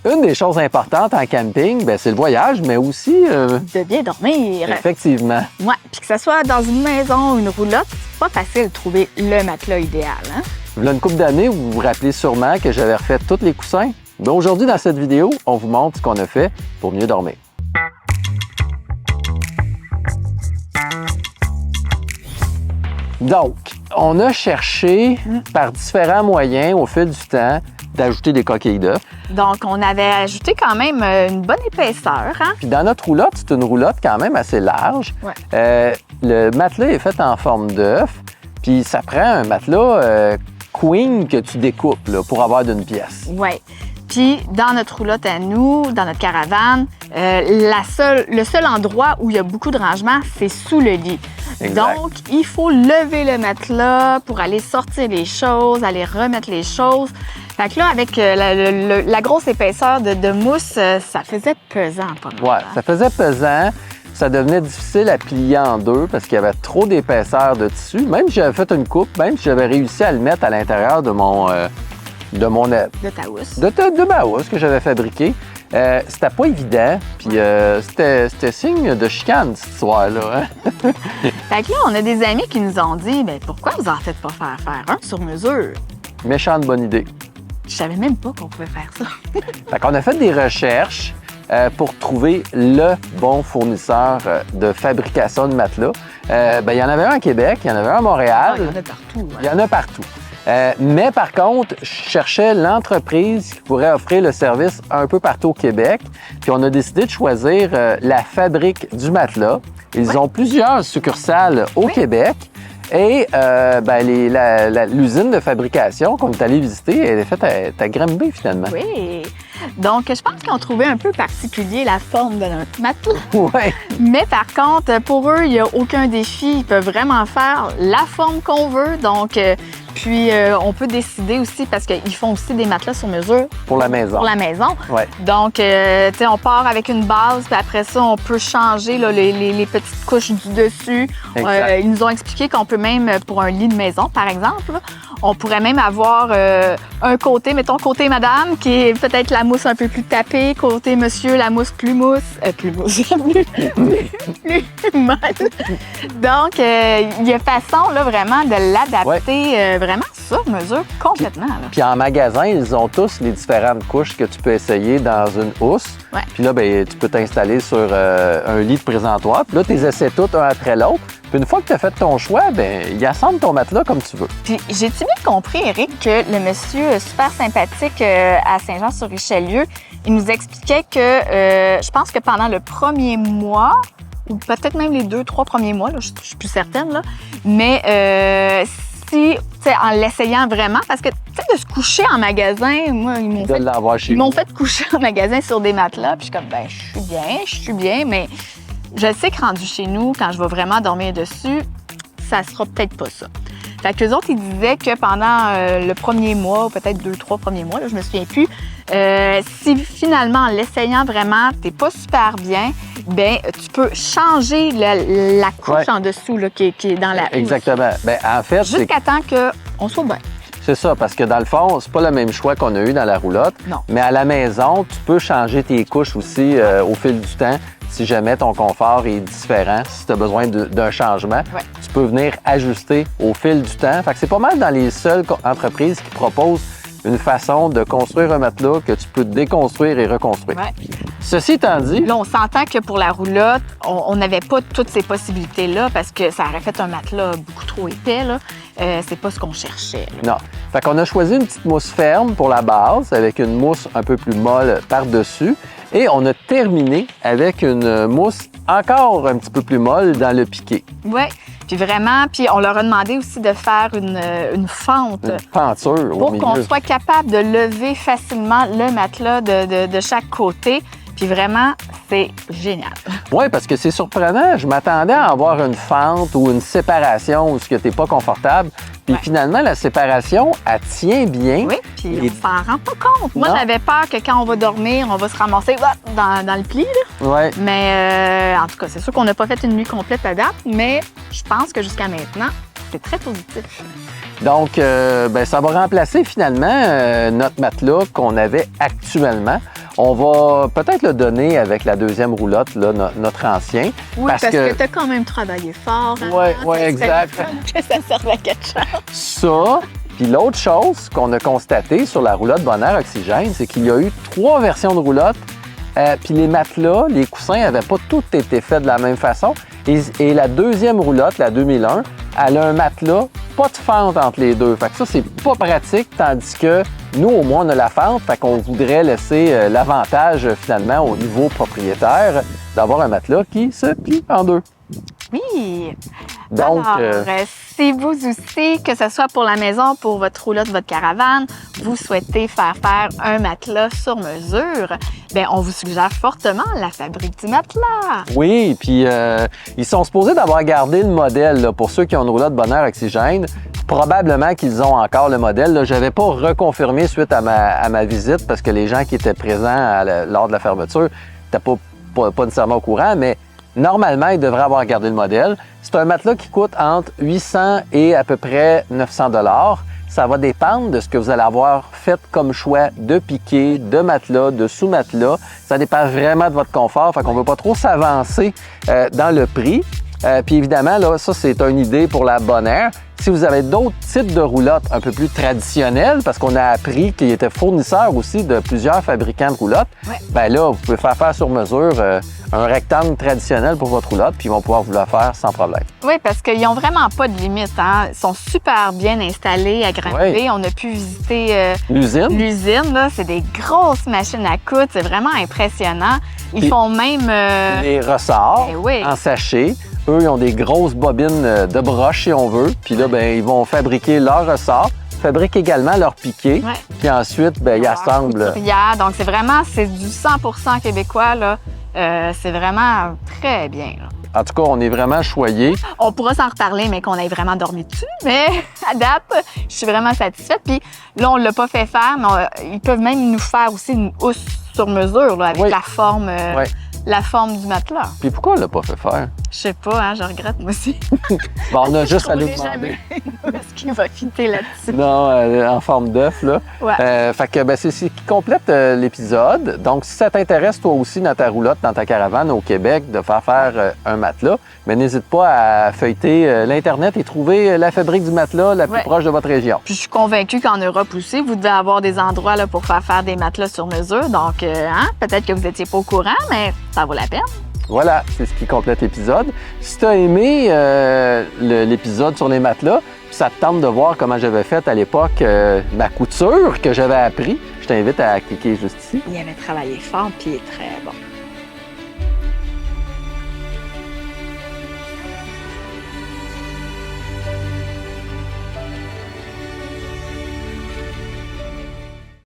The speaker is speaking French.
Une des choses importantes en camping, c'est le voyage, mais aussi... De bien dormir. Effectivement. Ouais, puis que ce soit dans une maison ou une roulotte, c'est pas facile de trouver le matelas idéal. Hein? Il y a une couple d'années, vous vous rappelez sûrement que j'avais refait tous les coussins. Donc aujourd'hui, dans cette vidéo, on vous montre ce qu'on a fait pour mieux dormir. Donc, on a cherché par différents moyens au fil du temps d'ajouter des coquilles d'œufs. Donc, on avait ajouté quand même une bonne épaisseur. Hein? Puis dans notre roulotte, c'est une roulotte quand même assez large. Ouais. Le matelas est fait en forme d'œuf, puis ça prend un matelas queen que tu découpes là, pour avoir d'une pièce. Oui. Puis, dans notre roulotte à nous, dans notre caravane, le seul endroit où il y a beaucoup de rangement, c'est sous le lit. Exact. Donc, il faut lever le matelas pour aller sortir les choses, aller remettre les choses. Fait que là, avec la grosse épaisseur de mousse, ça faisait pesant pas mal. Ouais, ça faisait pesant. Ça devenait difficile à plier en deux parce qu'il y avait trop d'épaisseur de tissu. Même si j'avais fait une coupe, même si j'avais réussi à le mettre à l'intérieur de mon... De ta housse. De ma housse que j'avais fabriquée. C'était pas évident, puis c'était signe de chicane, cette histoire-là. Hein? Fait que là, on a des amis qui nous ont dit, pourquoi vous en faites pas faire un sur mesure? Méchante bonne idée. Je savais même pas qu'on pouvait faire ça. Fait qu'on a fait des recherches pour trouver le bon fournisseur de fabrication de matelas. Il y en avait un à Québec, il y en avait un à Montréal. Il y en a partout. Il y en a partout. Mais par contre, je cherchais l'entreprise qui pourrait offrir le service un peu partout au Québec. Puis on a décidé de choisir la Fabrique du matelas. Ils ont plusieurs succursales au Québec. Et l'usine de fabrication qu'on est allé visiter, elle est faite à Granby, finalement. Oui. Donc, je pense qu'ils ont trouvé un peu particulier la forme de notre matelas. Oui. Mais par contre, pour eux, il n'y a aucun défi. Ils peuvent vraiment faire la forme qu'on veut. Donc, puis, on peut décider aussi, parce qu'ils font aussi des matelas sur mesure. Pour la maison. Pour la maison. Ouais. Donc, tu sais, on part avec une base, puis après ça, on peut changer là, les petites couches du dessus. Ils nous ont expliqué qu'on peut même, pour un lit de maison, par exemple, là, on pourrait même avoir un côté, mettons côté madame, qui est peut-être la mousse un peu plus tapée, côté monsieur, la mousse plus molle. Donc, il y a façon là, vraiment de l'adapter vraiment sur mesure complètement. Puis en magasin, ils ont tous les différentes couches que tu peux essayer dans une housse. Ouais. Puis là, tu peux t'installer sur un lit de présentoir. Puis là, tu les essaies toutes un après l'autre. Puis une fois que tu as fait ton choix, il assemble ton matelas comme tu veux. Puis j'ai-tu bien compris, Éric, que le monsieur super sympathique à Saint-Jean-sur-Richelieu, il nous expliquait que je pense que pendant le premier mois, ou peut-être même les 2-3 premiers mois, là, je suis plus certaine, là, mais en l'essayant vraiment, parce que de se coucher en magasin, moi, ils m'ont fait coucher en magasin sur des matelas, puis je suis comme, je suis bien, mais je sais que rendu chez nous, quand je vais vraiment dormir dessus, ça sera peut-être pas ça. Fait que les autres, ils disaient que pendant le premier mois, ou peut-être 2-3 premiers mois, là, je me souviens plus, si finalement, en l'essayant vraiment, t'es pas super bien, tu peux changer la couche en dessous là, qui est dans la housse. Exactement. En fait, jusqu'à temps qu'on soit bien. C'est ça, parce que dans le fond, c'est pas le même choix qu'on a eu dans la roulotte. Non. Mais à la maison, tu peux changer tes couches aussi au fil du temps. Si jamais ton confort est différent, si tu as besoin d'un changement, tu peux venir ajuster au fil du temps. Fait que c'est pas mal dans les seules entreprises qui proposent une façon de construire un matelas que tu peux déconstruire et reconstruire. Ouais. Ceci étant dit... Là, on s'entend que pour la roulotte, on n'avait pas toutes ces possibilités-là parce que ça aurait fait un matelas beaucoup trop épais. Là. C'est pas ce qu'on cherchait. Là. Non. Fait qu'on a choisi une petite mousse ferme pour la base avec une mousse un peu plus molle par-dessus. Et on a terminé avec une mousse encore un petit peu plus molle dans le piqué. Oui, puis vraiment, puis on leur a demandé aussi de faire une fente. Une penture au milieu. Pour qu'on soit capable de lever facilement le matelas de chaque côté. Puis vraiment, c'est génial. Oui, parce que c'est surprenant. Je m'attendais à avoir une fente ou une séparation où tu n'es pas confortable. Puis finalement, la séparation, elle tient bien. Oui, puis on s'en rend pas compte. Moi, j'avais peur que quand on va dormir, on va se ramasser dans le pli. Oui. Mais en tout cas, c'est sûr qu'on n'a pas fait une nuit complète à date, mais je pense que jusqu'à maintenant, c'est très positif. Donc, ça va remplacer finalement notre matelas qu'on avait actuellement. On va peut-être le donner avec la deuxième roulotte, là, notre ancien. Oui, parce que tu as quand même travaillé fort. Oui, exact. Que ça serve à quelque chose. Ça, puis l'autre chose qu'on a constaté sur la roulotte Bonaire Oxygène, c'est qu'il y a eu 3 versions de roulotte. Puis les matelas, les coussins n'avaient pas tous été faits de la même façon. Et la deuxième roulotte, la 2001, elle a un matelas, pas de fente entre les deux. Fait que ça, c'est pas pratique, tandis que nous, au moins, on a la fente. Fait qu'on voudrait laisser l'avantage, finalement, au niveau propriétaire, d'avoir un matelas qui se plie en deux. Oui. Donc, alors, si vous aussi, que ce soit pour la maison, pour votre roulotte, votre caravane, vous souhaitez faire un matelas sur mesure, bien, on vous suggère fortement la Fabrique du matelas. Oui, puis ils sont supposés d'avoir gardé le modèle, là, pour ceux qui ont une roulotte Bonaire Oxygène. Probablement qu'ils ont encore le modèle. Je n'avais pas reconfirmé suite à ma visite parce que les gens qui étaient présents lors de la fermeture n'étaient pas nécessairement au courant, mais normalement, ils devraient avoir gardé le modèle. C'est un matelas qui coûte entre 800 et à peu près 900 $. Ça va dépendre de ce que vous allez avoir fait comme choix de piqué, de matelas, de sous-matelas. Ça dépend vraiment de votre confort, fait qu'on ne veut pas trop s'avancer dans le prix. Puis évidemment, là, ça, c'est une idée pour la Bonaire. Si vous avez d'autres types de roulottes un peu plus traditionnelles, parce qu'on a appris qu'ils étaient fournisseurs aussi de plusieurs fabricants de roulottes, bien là, vous pouvez faire sur mesure un rectangle traditionnel pour votre roulotte, puis ils vont pouvoir vous le faire sans problème. Oui, parce qu'ils n'ont vraiment pas de limite. Hein? Ils sont super bien installés à Granby. Oui. On a pu visiter l'usine. L'usine, là, c'est des grosses machines à coudre. C'est vraiment impressionnant. Ils font même... les ressorts en sachet. Eux, ils ont des grosses bobines de broche, si on veut. Puis là, ben, ils vont fabriquer leurs ressorts, fabriquent également leurs piquets. Puis ensuite, ben, ils assemblent. Donc, c'est du 100% québécois, là. C'est vraiment très bien, là. En tout cas, on est vraiment choyés. On pourra s'en reparler, mais qu'on ait vraiment dormi dessus. Mais à date, je suis vraiment satisfaite. Puis là, on ne l'a pas fait faire, mais ils peuvent même nous faire aussi une housse sur mesure, là, avec la forme du matelas. Puis pourquoi on l'a pas fait faire? Je sais pas, hein, je regrette, moi aussi. Bon, on a juste à lui demander. Est-ce qu'il va fitter là-dessus? Non, en forme d'œuf, là. Ouais. Fait que ben, c'est ce qui complète l'épisode. Donc, si ça t'intéresse, toi aussi, dans ta roulotte, dans ta caravane au Québec, de faire un matelas, mais n'hésite pas à feuilleter l'Internet et trouver la Fabrique du matelas la plus proche de votre région. Puis je suis convaincue qu'en Europe aussi, vous devez avoir des endroits là, pour faire des matelas sur mesure. Donc, peut-être que vous n'étiez pas au courant, mais ça vaut la peine. Voilà, c'est ce qui complète l'épisode. Si tu as aimé l'épisode sur les matelas, puis ça te tente de voir comment j'avais fait à l'époque ma couture que j'avais appris, je t'invite à cliquer juste ici. Il avait travaillé fort, puis il est très bon.